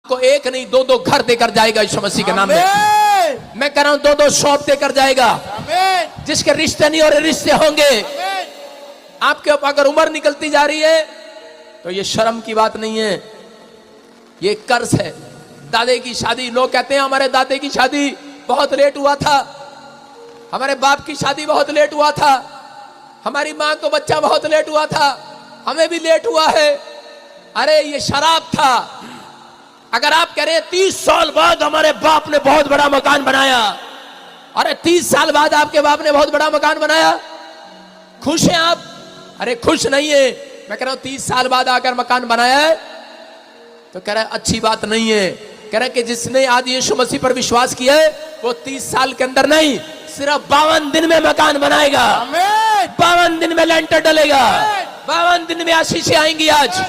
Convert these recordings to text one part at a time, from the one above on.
को एक नहीं दो दो घर देकर जाएगा यीशु मसीह के नाम में। मैं कह रहा हूं दो दो शॉप देकर जाएगा, जिसके रिश्ते नहीं और रिश्ते होंगे। आपके अगर उम्र निकलती जा रही है तो ये शर्म की बात नहीं है, ये कर्ज है। दादे की शादी, लोग कहते हैं हमारे दादे की शादी बहुत लेट हुआ था, हमारे बाप की शादी बहुत लेट हुआ था, हमारी मां को बच्चा बहुत लेट हुआ था, हमें भी लेट हुआ है। अरे ये शराब था। अगर आप कह रहे हैं 30 साल बाद हमारे बाप ने बहुत बड़ा मकान बनाया, अरे 30 साल बाद आपके बाप ने बहुत बड़ा मकान बनाया, खुश हैं आप? अरे खुश नहीं है। मैं कह रहा हूं 30 साल बाद आकर मकान बनाया है तो कह रहा है अच्छी बात नहीं है। कह रहा है कि जिसने आज यीशु मसीह पर विश्वास किया है वो 30 साल के अंदर नहीं, सिर्फ 52 दिन में मकान बनाएगा, 52 दिन में लेंटर डलेगा, 52 दिन में आशीषें आएंगी। आज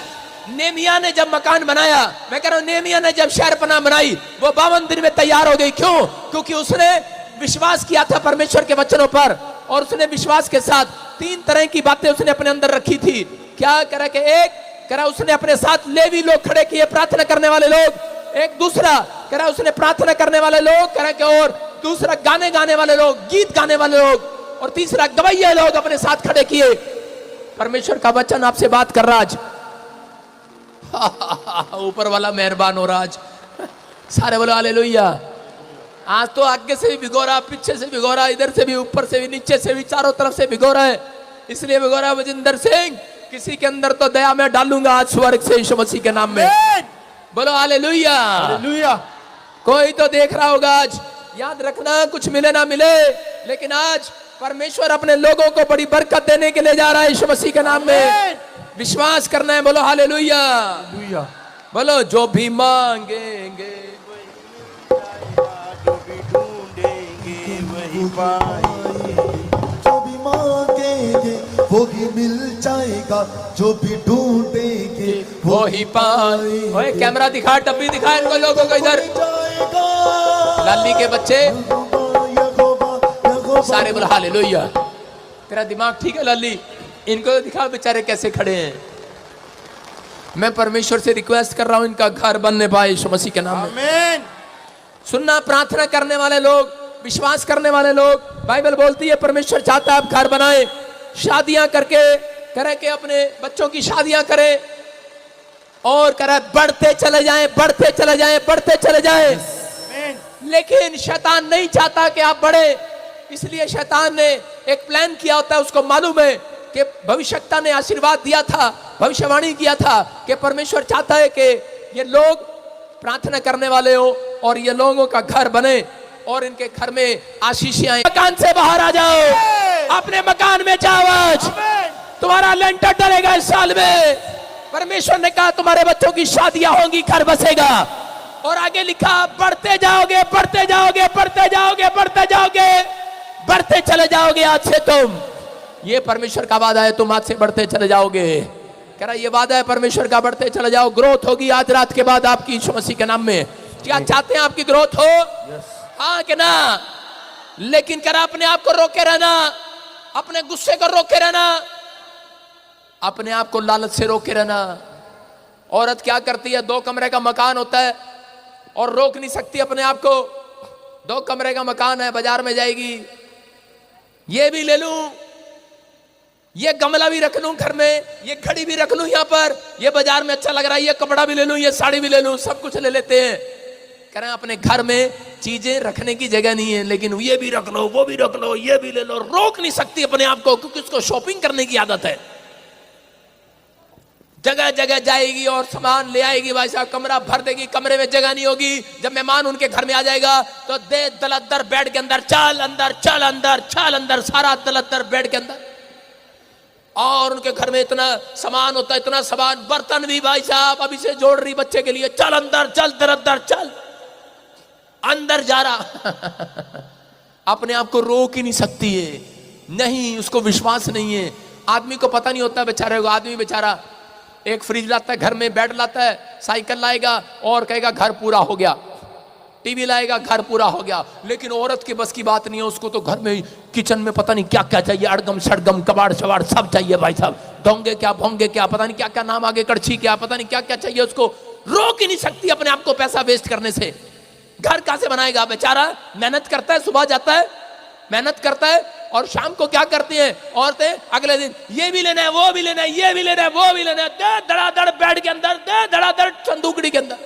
नेमिया ने जब मकान बनाया, मैं कह रहा हूं नेमिया ने जब शहरपनाह बनाई, वो 52 दिन में तैयार हो गई। क्यों? क्योंकि उसने विश्वास किया था परमेश्वर के वचनों पर, और उसने विश्वास के साथ 3 तरह की बातें उसने अपने अंदर रखी थी। क्या करा कि एक करा उसने अपने साथ लेवी लोग खड़े किए, प्रार्थना करने वाले लोग। एक दूसरा करा उसने प्रार्थना करने वाले लोग करा के, और दूसरा गाने गाने वाले लोग, गीत गाने वाले लोग, और तीसरा गवैये लोग अपने साथ खड़े किए। परमेश्वर का वचन आपसे बात कर रहा आज। ऊपर वाला मेहरबान हो रहा आज। सारे बोलो हालेलुया। आज तो आगे से भी भिगो रहा, पीछे से भिगो रहा, इधर से भी, ऊपर से भी, नीचे से भी, चारों तरफ से भिगो रहा है। इसलिए भिगो रहा है वजिंदर सिंह, किसी के अंदर तो दया मैं डालूंगा आज स्वर्ग से यीशु मसीह के नाम में। बोलो हालेलुया। हालेलुया। कोई तो देख रहा होगा आज। याद रखना, कुछ मिले ना मिले, लेकिन आज परमेश्वर अपने लोगों को बड़ी बरकत देने के लिए जा रहा है यीशु मसीह के नाम में। विश्वास करना है। बोलो हालेलुया। बोलो जो भी मांगेंगे जो भी ढूंढेंगे वही पाएंगे, जो भी मांगेंगे वो ही मिल जाएगा, जो भी ढूंढेंगे वो ही पाएंगे। ओए कैमरा दिखा, डब्बी दिखा इनको लोगों को इधर। लाली के बच्चे सारे बोलो हालेलुया। तेरा दिमाग ठीक है लाली? इनको दिखा बेचारे कैसे खड़े हैं। मैं परमेश्वर से रिक्वेस्ट कर रहा हूं इनका घर बनने पाए यीशु मसीह के नाम में। आमीन। सुनना, प्रार्थना करने वाले लोग, विश्वास करने वाले लोग, बाइबल बोलती है परमेश्वर चाहता है आप घर बनाए, शादियां करके करे के अपने बच्चों की शादियां करें, और करे बढ़ते चले जाएं, बढ़ते चले जाएं, बढ़ते चले जाएं। लेकिन शैतान नहीं चाहता कि आप बढ़े, इसलिए शैतान ने एक प्लान किया होता है। उसको मालूम है कि भविष्यवक्ता ने आशीर्वाद दिया था, भविष्यवाणी किया था कि परमेश्वर चाहता है कि ये लोग प्रार्थना करने वाले हो और ये लोगों का घर बने और इनके घर में आशीषें आए। मकान से बाहर आ जाओ, अपने मकान में जाओ। आज तुम्हारा लेंटर डलेगा इस साल में। परमेश्वर ने कहा तुम्हारे बच्चों की शादियां होंगी, घर बसेगा। और आगे लिखा बढ़ते जाओगे, बढ़ते जाओगे, बढ़ते जाओगे, बढ़ते जाओगे, बढ़ते चले जाओगे। आज से तुम, ये परमेश्वर का वादा है, तुम आज से बढ़ते चले जाओगे। कह रहा ये वादा है परमेश्वर का, बढ़ते चले जाओ। ग्रोथ होगी आज रात के बाद आपकी यीशु मसीह के नाम में। क्या चाहते हैं आपकी ग्रोथ हो? हाँ कि ना? लेकिन कह रहा अपने आप को रोके रहना, अपने गुस्से को रोके रहना, अपने आप को लालच से रोके रहना। औरत क्या करती है, 2 कमरे का मकान होता है और रोक नहीं सकती अपने आप को। 2 कमरे का मकान है, बाजार में जाएगी, ये भी ले लूं, ये गमला भी रख लूं घर में, ये घड़ी भी रख लूं यहाँ पर, ये बाजार में अच्छा लग रहा है, ये कपड़ा भी ले लूं, ये साड़ी भी ले लूं, सब कुछ ले लेते हैं। कह रहे हैं अपने घर में चीजें रखने की जगह नहीं है, लेकिन ये भी रख लो, वो भी रख लो, ये भी ले लो। रोक नहीं सकती अपने आप को, क्योंकि उसको शॉपिंग करने की आदत है। जगह जगह जाएगी और सामान ले आएगी। भाई साहब कमरा भर देगी, कमरे में जगह नहीं होगी। जब मेहमान उनके घर में आ जाएगा तो दे दलदर बेड के अंदर, चल अंदर, चल अंदर, चल अंदर, सारा दलदर बेड के अंदर। और उनके घर में इतना सामान होता है, इतना सामान, बर्तन भी भाई साहब अभी से जोड़ रही बच्चे के लिए, चल अंदर, चल दलदर, चल अंदर जा रहा। अपने आप को रोक ही नहीं सकती है, नहीं, उसको विश्वास नहीं है। आदमी को पता नहीं होता बेचारे को। आदमी बेचारा एक फ्रिज लाता है घर में, बेड लाता है, साइकिल लाएगा और कहेगा घर पूरा हो गया, टीवी लाएगा घर पूरा हो गया। लेकिन औरत के बस की बात नहीं है, उसको तो घर में किचन में पता नहीं क्या क्या चाहिए, अड़गम सड़गम कबाड़ शबाड़ सब चाहिए भाई साहब। दोंगे क्या, भोंगे क्या, पता नहीं क्या क्या नाम आगे, कड़छी क्या, पता नहीं क्या क्या चाहिए उसको। रोक ही नहीं सकती अपने आप को पैसा वेस्ट करने से। घर कहां से बनाएगा बेचारा? मेहनत करता है, सुबह जाता है, मेहनत करता है, और शाम को क्या करती हैं औरतें? अगले दिन ये भी लेना है, वो भी लेना है, ये भी लेना है, वो भी लेना है, दे धड़ाधड़ बेड के अंदर, दे धड़ाधड़ संदूकड़ी के अंदर।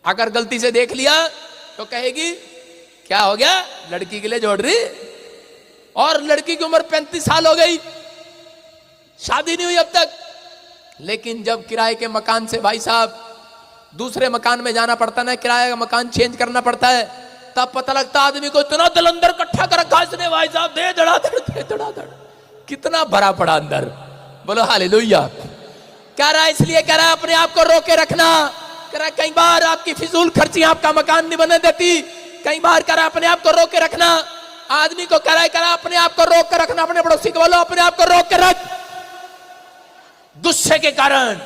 अगर गलती से देख लिया तो कहेगी क्या हो गया, लड़की के लिए जोड़ रही, और लड़की की उम्र 35 साल हो गई, शादी नहीं हुई अब तक। लेकिन जब किराए के मकान से भाई साहब दूसरे मकान में जाना पड़ता ना, किराए का मकान चेंज करना पड़ता है, तब पता लगता आदमी को इतना दिल अंदर इकट्ठा कर रखा इसने भाई साहब, दे धड़ाधड़, दे धड़ाधड़, कितना भरा पड़ा अंदर। बोलो हालेलुया। कह रहा है इसलिए कह रहा है अपने आप को रोके रखना। कह रहा है कई बार आपकी फिजूल खर्ची आपका मकान नहीं बनने देती, कई बार कह रहा है अपने आप को रोके रखना। आदमी को कह रहा है अपने आप को रोक कर रखना। अपने पड़ोसी को बोलो अपने आप को रोक कर रख। गुस्से के कारण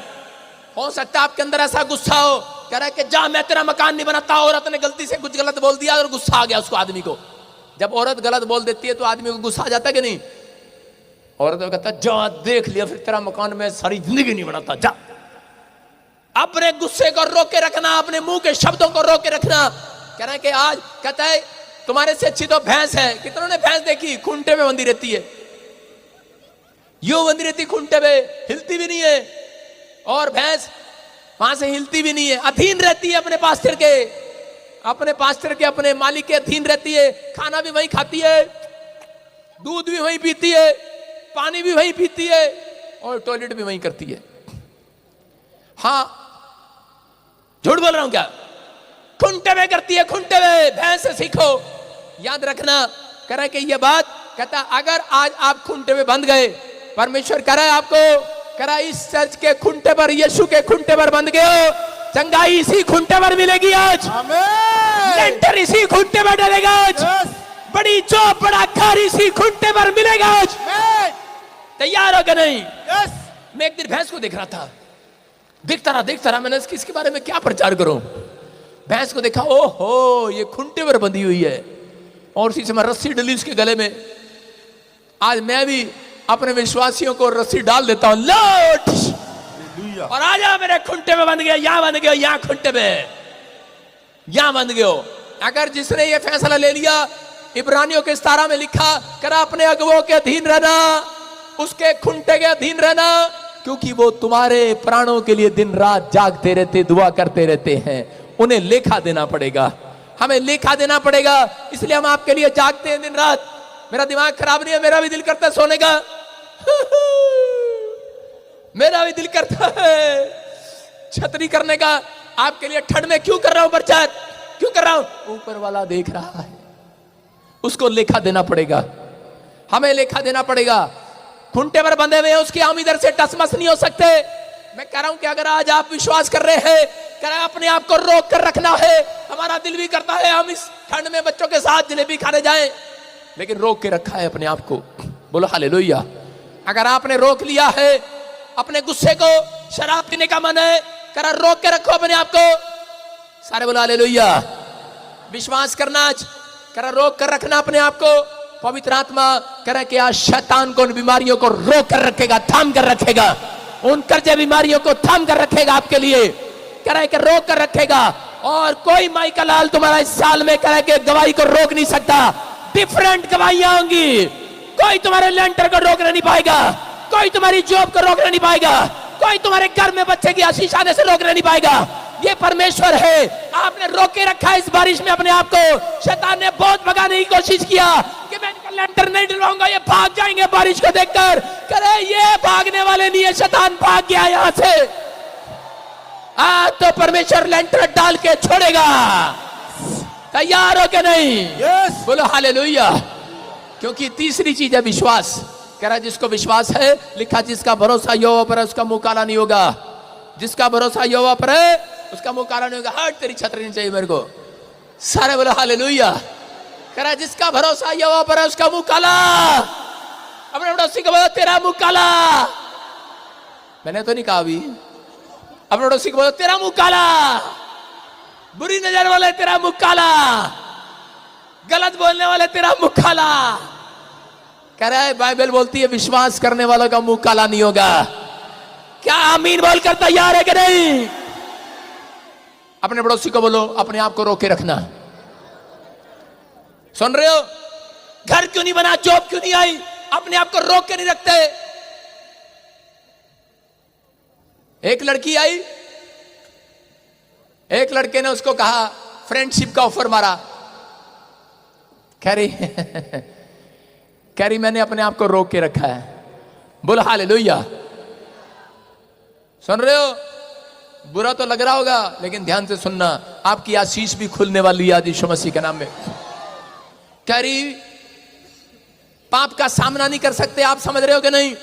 हो सकता है आपके अंदर ऐसा गुस्सा हो, कह रहा है कि जा मैं तेरा मकान नहीं बनाता। औरत ने गलती से कुछ गलत बोल दिया और गुस्सा आ गया उसको, आदमी को। जब औरत गलत बोल देती है तो आदमी को गुस्सा आ जाता है कि नहीं? औरत को कहता है जा देख लिया फिर तेरा मकान में सारी जिंदगी नहीं बनाता, जा। अपने गुस्से को रोक के रखना, अपने मुंह के शब्दों को रोक के रखना। कह रहा है कि आज कहता है तुम्हारे से अच्छी तो भैंस है। कितनों ने भैंस देखी? खूंटे में बंधी रहती है, यूं बंधी रहती खूंटे में, हिलती भी नहीं है, और भैंस वहां से हिलती भी नहीं है, अधीन रहती है अपने पास्टर के, अपने पास्टर के, अपने मालिक के अधीन रहती है। खाना भी वही खाती है, दूध भी वही पीती है, पानी भी वही पीती है, और टॉयलेट भी वही करती है। हाँ, झूठ बोल रहा हूं क्या? खूंटे में करती है, खूंटे में। भैंस से सीखो, याद रखना। कह रहा है कि ये बात, कहता अगर आज आप खूंटे में बंध गए, परमेश्वर कह रहा है आपको, कह रहा इस चर्च के खूंटे पर, यीशु के खूंटे पर बंध गए हो, चंगाई इसी खूंटे पर मिलेगी आज। लेंटर इसी खूंटे पर डलेगा आज। बड़ी चौप, बड़ा घर इसी खूंटे पर मिलेगा आज। तैयार हो गए नहीं? मैं एक दिन भैंस को देख रहा था, देखता रहा मैंने इसके बारे में क्या प्रचार करूं। भैंस को देखा, ओहो ये खूंटे पर बंधी हुई है, और उसी समय रस्सी डली उसके गले में। आज मैं भी अपने विश्वासियों को रस्सी डाल देता हूं, लौट और आजा मेरे खूंटे में बंध गया, यहां बंध गया, यहां खूंटे में, यहां बंध गयो। अगर जिसने ये फैसला ले लिया, इब्रानियों के 17 में लिखा, करा अपने अगुवों के अधीन रहना, उसके खूंटे के अधीन रहना, क्योंकि वो तुम्हारे प्राणों के लिए दिन रात जागते रहते, दुआ करते रहते हैं। उन्हें लेखा देना पड़ेगा, हमें लेखा देना पड़ेगा, इसलिए हम आपके लिए जागते हैं दिन रात। मेरा दिमाग खराब नहीं है, मेरा भी दिल करता है सोने का मेरा भी दिल करता है छतरी करने का। आपके लिए ठंड में क्यों कर रहा हूं प्रचार, क्यों कर रहा हूं? ऊपर वाला देख रहा है, उसको लेखा देना पड़ेगा, हमें लेखा देना पड़ेगा। खूंटे पर बंधे हुए हैं, उसकी हम इधर से टसमस नहीं हो सकते। मैं कह रहा हूं कि अगर आज आप विश्वास कर रहे हैं, कह रहा अपने आप को रोक कर रखना है। हमारा दिल भी करता है हम इस ठंड में बच्चों के साथ जलेबी खाने जाएं, लेकिन रोक के रखा है अपने आप को। बोलो हालेलुया। अगर आपने रोक लिया है अपने गुस्से को, शराब पीने का मन है, कह रहा रोक के रखो अपने आप को। सारे बोलो हालेलुया। विश्वास करना, कह रहा रोक कर रखना अपने आप को। पवित्र आत्मा कह रहा कि आज शैतान को उन बीमारियों को रोक कर रखेगा, थाम कर रखेगा, उन कर्जे बीमारियों को थाम कर रखेगा आपके लिए। कह रहा है कि रोक कर रखेगा, और कोई माई का लाल तुम्हारा इस साल में कह रहा है कि गवाही को रोक नहीं सकता। डिफरेंट गवाहियां होंगी, कोई तुम्हारे लेंटर को रोकना नहीं पाएगा, कोई तुम्हारी जॉब को रोकना नहीं पाएगा, कोई तुम्हारे घर में बच्चे की आशीष आने से रोकना नहीं पाएगा। ये परमेश्वर है। आपने रोके रखा है इस बारिश में अपने आप को। शैतान ने बहुत भगाने की कोशिश किया कि मैं इनका लेंटर नहीं डलवाऊंगा, ये भाग जाएंगे बारिश को देखकर। करे ये भागने वाले नहीं है, शैतान भाग गया यहां से। आज तो परमेश्वर लेंटर डाल के छोड़ेगा। तैयार हो के नहीं? बोलो हालेलुया। क्योंकि तीसरी चीज है विश्वास। कह रहा जिसको विश्वास है, लिखा जिसका भरोसा यहोवा पर है उसका मुंह काला नहीं होगा। जिसका भरोसा यहोवा पर है उसका मुंह काला नहीं होगा। हट, तेरी छतरी नहीं चाहिए मेरे को। सारे बोलो हालेलुया। कह रहा जिसका भरोसा यहोवा पर है उसका मुंह काला। अपने पड़ोसी को बोलो तेरा मुंह काला। मैंने तो नहीं कहा अभी। अपने पड़ोसी को बोलो तेरा मुंह काला। बुरी नजर वाले तेरा मुंह काला, गलत बोलने वाले तेरा मुंह काला। कह रहा है बाइबल बोलती है विश्वास करने वालों का मुंह काला नहीं होगा। क्या आमीन बोलकर तैयार है कि नहीं? अपने पड़ोसी को बोलो अपने आप को रोक के रखना। सुन रहे हो? घर क्यों नहीं बना, जॉब क्यों नहीं आई, अपने आप को रोक के नहीं रखते। एक लड़की आई, एक लड़के ने उसको कहा, फ्रेंडशिप का ऑफर मारा, कह रही मैंने अपने आप को रोक के रखा है। बोलो हालेलुया। सुन रहे हो? बुरा तो लग रहा होगा लेकिन ध्यान से सुनना, आपकी आशीष भी खुलने वाली है आज यीशु मसीह के नाम में। कह रही पाप का सामना नहीं कर सकते, आप समझ रहे हो कि नहीं?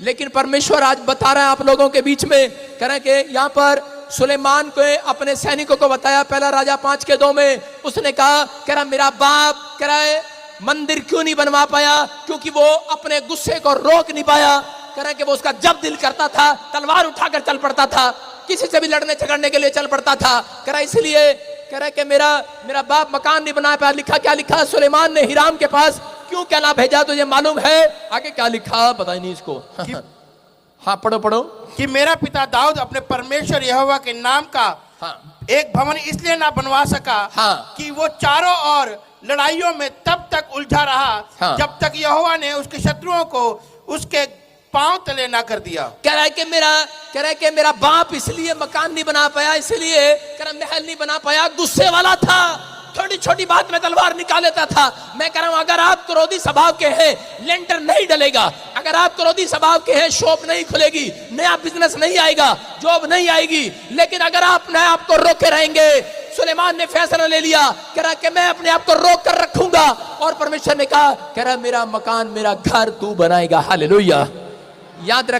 लेकिन परमेश्वर आज बता रहा है आप लोगों के बीच में, कह रहे कि यहां पर सुलेमान को अपने सैनिकों को बताया, पहला राजा 5:2 में उसने कहा, कह रहा मेरा बाप कह रहा है मंदिर क्यों नहीं बनवा पाया, क्योंकि वो अपने गुस्से को रोक नहीं पाया। कह रहा कि वो उसका जब दिल करता था तलवार उठाकर चल पड़ता था, किसी से भी लड़ने झगड़ने के लिए चल पड़ता था। कह रहा इसलिए कह रहा कि मेरा बाप मकान नहीं बना पाया। लिखा क्या लिखा? सुलेमान ने हिराम के पास क्यों कहना भेजा, तुझे मालूम है? आगे क्या लिखा पता ही नहीं इसको। हाँ पढ़ो। कि मेरा पिता दाऊद अपने परमेश्वर यहोवा के नाम का एक भवन इसलिए ना बनवा सका कि वो चारों ओर लड़ाइयों में तब तक उलझा रहा जब तक यहोवा ने उसके शत्रुओं को उसके पांव तले ना कर दिया। कह रहा है कि मेरा बाप इसलिए मकान नहीं बना पाया, इसलिए कह रहा महल नहीं बना पाया, गुस्से वाला था, छोटी छोटी बात में तलवार निकाल लेता था। मैं कह रहा हूं अगर आप क्रोधी स्वभाव के हैं, लेंटर नहीं डलेगा। अगर आप क्रोधी स्वभाव के हैं, शॉप नहीं खुलेगी, नया बिजनेस नहीं आएगा, जॉब नहीं आएगी। लेकिन अगर आप नए आपको रोके रहेंगे, सुलेमान ने फैसला ले लिया, कह रहा कि मैं अपने आप को रोक कर रखूंगा। और परमेश्वर ने कहा, कह रहा मेरा मकान मेरा घर तू बनाएगा। हालेलुया। याद रखना।